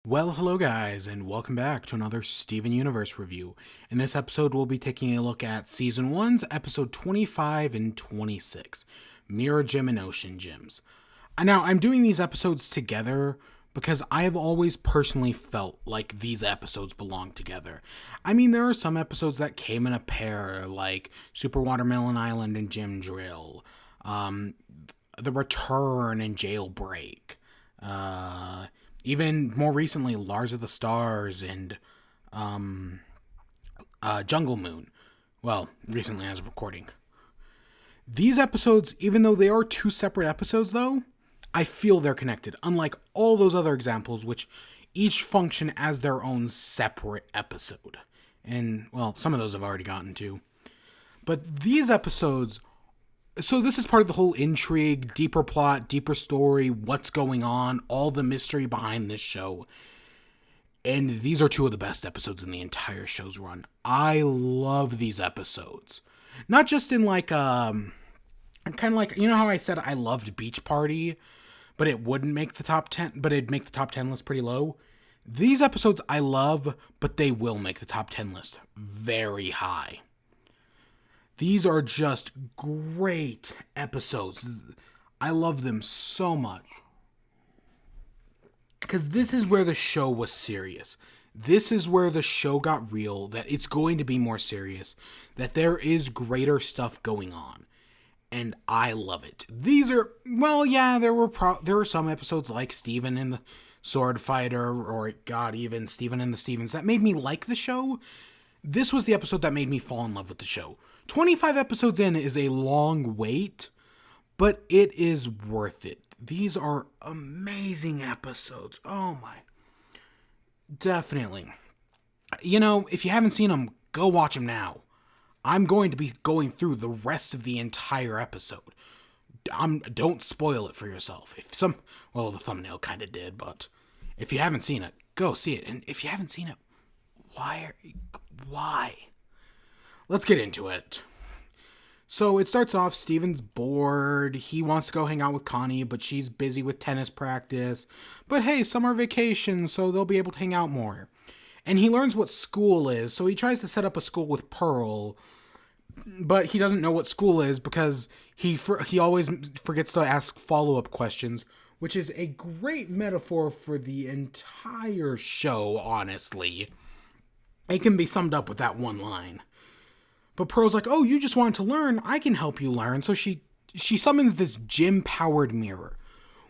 Well, hello guys, and welcome back to another Steven Universe review. In this episode, we'll be taking a look at Season 1's episode 25 and 26, Mirror Gym and Ocean Gyms. Now, I'm doing these episodes together because I have always personally felt like these episodes belong together. I mean, there are some episodes that came in a pair, like Super Watermelon Island and Gym Drill, The Return and Jailbreak, even more recently, Lars of the Stars and Jungle Moon. Well, recently as of recording. These episodes, even though they are two separate episodes, though, I feel they're connected, unlike all those other examples, which each function as their own separate episode. And, well, some of those I've already gotten to. But these episodes, so this is part of the whole intrigue, deeper plot, deeper story, what's going on, all the mystery behind this show. And these are two of the best episodes in the entire show's run. I love these episodes. Not just in like, kind of like, you know how I said I loved Beach Party, but it wouldn't make the top 10, but it'd make the top 10 list pretty low. These episodes I love, but they will make the top 10 list very high. These are just great episodes. I love them so much. Because this is where the show was serious. This is where the show got real, that it's going to be more serious, that there is greater stuff going on. And I love it. These are, well, yeah, there were some episodes like Steven and the Sword Fighter, or God, even Steven and the Stevens, that made me like the show. This was the episode that made me fall in love with the show. 25 episodes in is a long wait, but it is worth it. These are amazing episodes. Oh my. Definitely. You know, if you haven't seen them, go watch them now. I'm going to be going through the rest of the entire episode. Don't spoil it for yourself. Well, the thumbnail kind of did, but if you haven't seen it, go see it. And if you haven't seen it, why? Let's get into it. So it starts off, Steven's bored. He wants to go hang out with Connie, but she's busy with tennis practice. But hey, summer vacation, so they'll be able to hang out more. And he learns what school is, so he tries to set up a school with Pearl. But he doesn't know what school is because he always forgets to ask follow-up questions, which is a great metaphor for the entire show, honestly. It can be summed up with that one line. But Pearl's like, oh, you just want to learn? I can help you learn. So she summons this gym-powered mirror,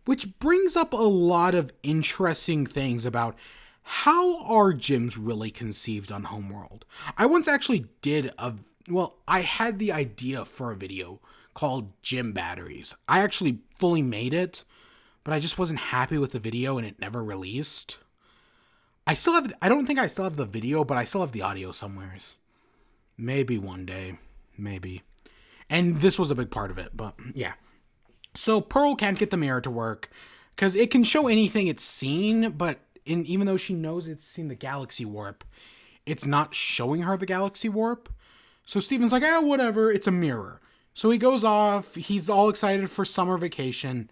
which brings up a lot of interesting things about how are gyms really conceived on Homeworld. I once actually I had the idea for a video called Gym Batteries. I actually fully made it, but I just wasn't happy with the video and it never released. I don't think I still have the video, but I still have the audio somewheres. Maybe one day. Maybe. And this was a big part of it, but yeah. So Pearl can't get the mirror to work because it can show anything it's seen, but even though she knows it's seen the galaxy warp, it's not showing her the galaxy warp. So Steven's like, whatever, it's a mirror. So he goes off, he's all excited for summer vacation.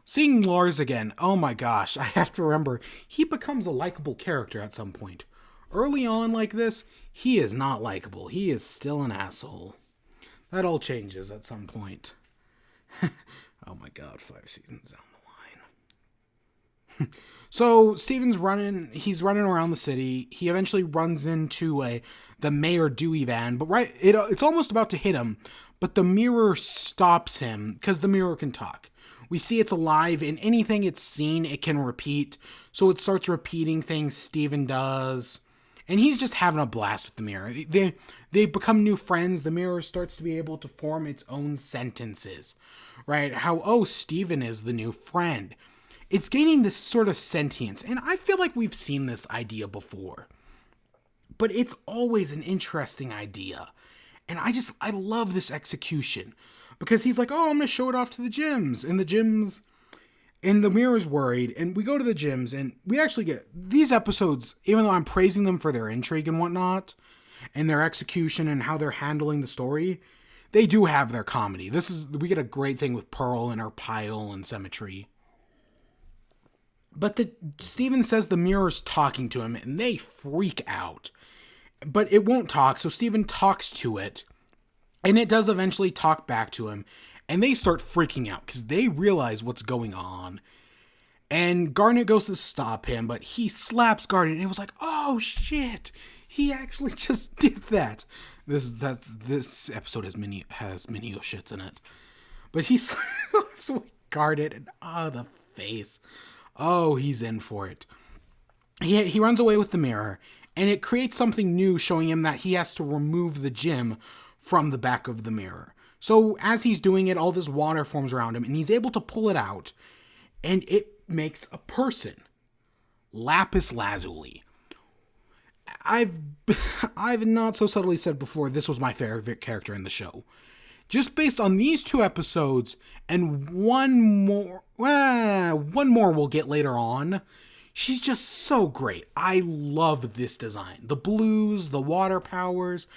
Seeing Lars again, oh my gosh, I have to remember, he becomes a likable character at some point. Early on like this, he is not likable. He is still an asshole. That all changes at some point. Oh my god, 5 seasons down the line. So he's running around the city. He eventually runs into the Mayor Dewey van, but it's almost about to hit him, but the mirror stops him because the mirror can talk. We see it's alive, and anything it's seen, it can repeat. So it starts repeating things Steven does. And he's just having a blast with the mirror. They become new friends. The mirror starts to be able to form its own sentences. Right? How, Steven is the new friend. It's gaining this sort of sentience. And I feel like we've seen this idea before. But it's always an interesting idea. And I love this execution. Because he's like, I'm going to show it off to the gyms. And the mirror's worried, and we go to the gyms, and we actually get these episodes, even though I'm praising them for their intrigue and whatnot, and their execution and how they're handling the story, they do have their comedy. We get a great thing with Pearl and her pile and symmetry. But Steven says the mirror's talking to him, and they freak out. But it won't talk, so Steven talks to it, and it does eventually talk back to him, and they start freaking out because they realize what's going on. And Garnet goes to stop him, but he slaps Garnet, and it was like, oh shit, he actually just did that. This episode has many oh shits in it. But he slaps Garnet, and the face. Oh, he's in for it. He runs away with the mirror, and it creates something new, showing him that he has to remove the gem from the back of the mirror. So as he's doing it, all this water forms around him, and he's able to pull it out, and it makes a person. Lapis Lazuli. I've not so subtly said before, this was my favorite character in the show. Just based on these 2 episodes, and one more we'll get later on, she's just so great. I love this design. The blues, the water powers,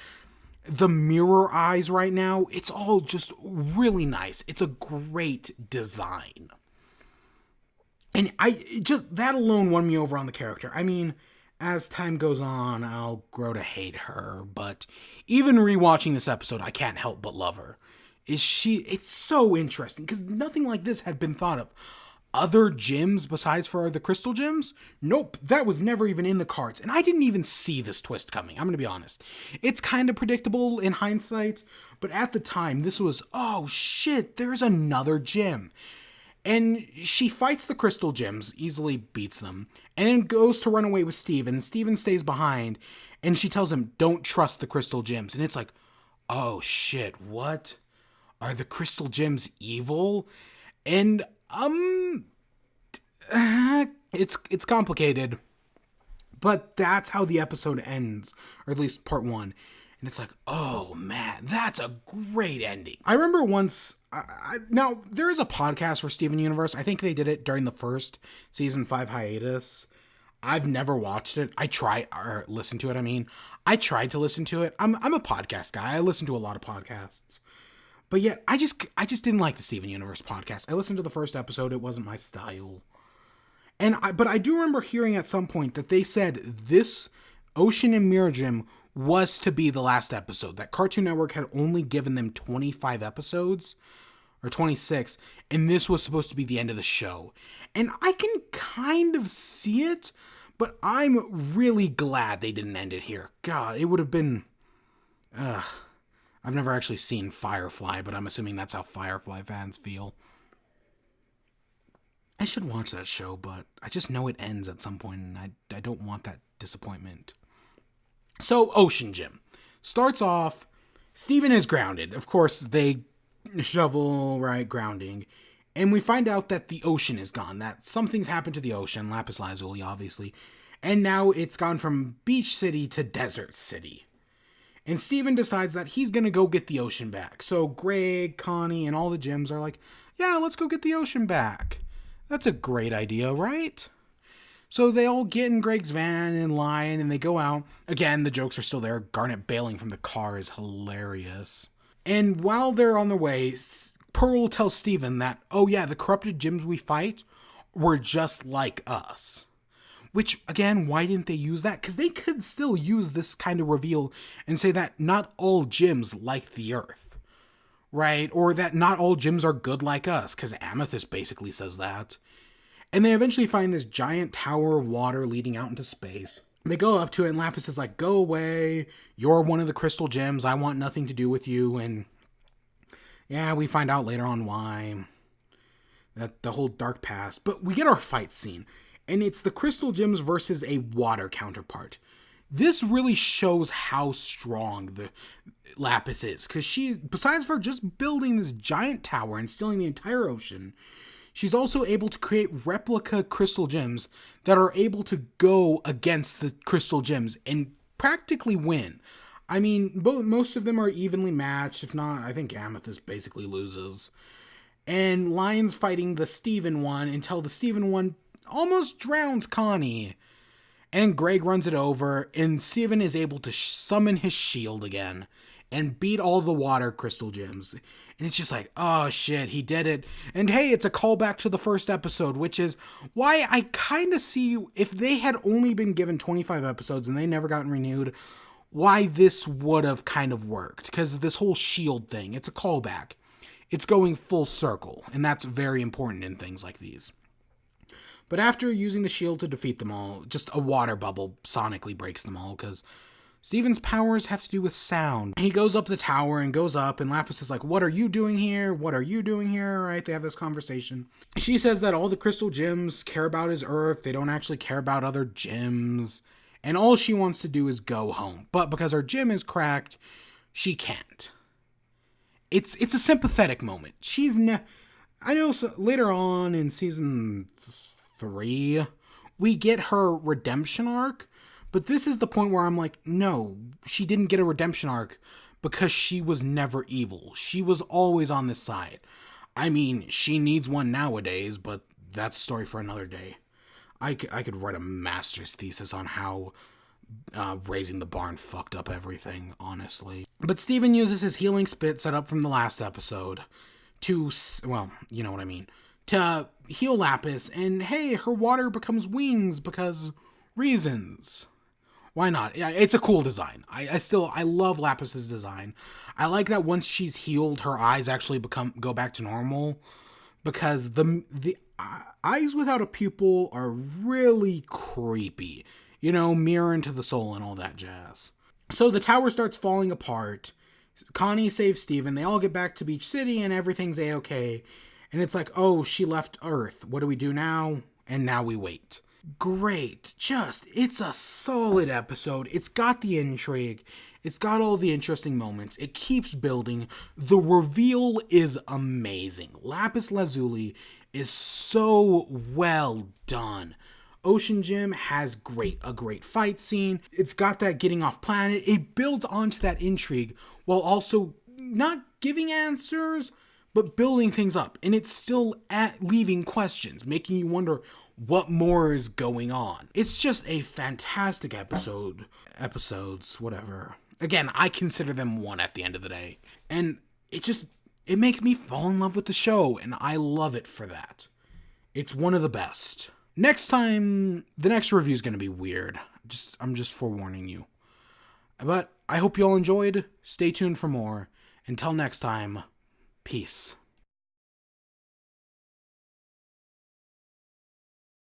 the mirror eyes right now, it's all just really nice. It's a great design. And that alone won me over on the character. I mean, as time goes on, I'll grow to hate her, but even rewatching this episode, I can't help but love her. It's so interesting, because nothing like this had been thought of. Other gems besides for the crystal gems? Nope, that was never even in the cards, and I didn't even see this twist coming, I'm gonna be honest. It's kind of predictable in hindsight, but at the time, this was, oh shit, there's another gem. And she fights the crystal gems, easily beats them, and then goes to run away with Steven. Steven stays behind, and she tells him, don't trust the crystal gems. And it's like, oh shit, what? Are the crystal gems evil? And, it's complicated. But that's how the episode ends, or at least part 1. And it's like, oh man, that's a great ending. I remember once, now there is a podcast for Steven Universe. I think they did it during the first season 5 hiatus. I've never watched it. I tried to listen to it. I'm a podcast guy. I listen to a lot of podcasts. But yet, I just didn't like the Steven Universe podcast. I listened to the first episode. It wasn't my style. But I do remember hearing at some point that they said this Ocean and Mirror Gem was to be the last episode. That Cartoon Network had only given them 25 episodes, or 26, and this was supposed to be the end of the show. And I can kind of see it, but I'm really glad they didn't end it here. God, it would have been... I've never actually seen Firefly, but I'm assuming that's how Firefly fans feel. I should watch that show, but I just know it ends at some point, and I don't want that disappointment. So, Ocean Gym. Starts off, Steven is grounded. Of course, they shovel, right, grounding. And we find out that the ocean is gone, that something's happened to the ocean, Lapis Lazuli, obviously. And now it's gone from Beach City to Desert City. And Steven decides that he's going to go get the ocean back. So Greg, Connie, and all the gyms are like, yeah, let's go get the ocean back. That's a great idea, right? So they all get in Greg's van and line, and they go out. Again, the jokes are still there. Garnet bailing from the car is hilarious. And while they're on their way, Pearl tells Steven that, oh yeah, the corrupted gyms we fight were just like us. Which, again, why didn't they use that? Because they could still use this kind of reveal and say that not all gyms like the Earth, right? Or that not all gyms are good like us, because Amethyst basically says that. And they eventually find this giant tower of water leading out into space. They go up to it, and Lapis is like, go away, you're one of the crystal gems, I want nothing to do with you. And yeah, we find out later on why. That the whole dark past. But we get our fight scene. And it's the crystal gems versus a water counterpart. This really shows how strong the Lapis is. Because she, besides for just building this giant tower and stealing the entire ocean, she's also able to create replica crystal gems that are able to go against the crystal gems and practically win. I mean, most of them are evenly matched. If not, I think Amethyst basically loses. And Lion's fighting the Steven one until the Steven one almost drowns Connie. And Greg runs it over, and Steven is able to summon his shield again. and beat all the water crystal gems. And it's just like, oh shit, he did it. And hey, it's a callback to the first episode, which is why I kind of see if they had only been given 25 episodes and they never gotten renewed, why this would have kind of worked. Because this whole shield thing, it's a callback. It's going full circle, and that's very important in things like these. But after using the shield to defeat them all, just a water bubble sonically breaks them all, because Steven's powers have to do with sound. He goes up the tower and goes up, and Lapis is like, what are you doing here? What are you doing here? Right? They have this conversation. She says that all the crystal gems care about is Earth. They don't actually care about other gems. And all she wants to do is go home. But because her gem is cracked, she can't. It's a sympathetic moment. I know later on in season 3, we get her redemption arc, but this is the point where I'm like, no, she didn't get a redemption arc because she was never evil. She was always on this side. I mean, she needs one nowadays, but that's a story for another day. I could write a master's thesis on how raising the barn fucked up everything, honestly. But Steven uses his healing spit set up from the last episode to, well, you know what I mean, to heal Lapis, and hey, her water becomes wings because reasons. Why not? It's a cool design. I love Lapis's design. I like that once she's healed, her eyes actually go back to normal, because the eyes without a pupil are really creepy. You know, mirror into the soul and all that jazz. So the tower starts falling apart. Connie saves Steven. They all get back to Beach City and everything's a-okay. And it's like, oh, she left Earth. What do we do now? And now we wait. Great. It's a solid episode. It's got the intrigue. It's got all the interesting moments. It keeps building. The reveal is amazing. Lapis Lazuli is so well done. Ocean Gym has a great fight scene. It's got that getting off planet. It builds onto that intrigue while also not giving answers, but building things up. And it's still leaving questions, making you wonder what more is going on. It's just a fantastic episodes, whatever. Again, I consider them one at the end of the day. And it makes me fall in love with the show, and I love it for that. It's one of the best. Next time, the next review is going to be weird. I'm just forewarning you. But I hope you all enjoyed. Stay tuned for more. Until next time, peace.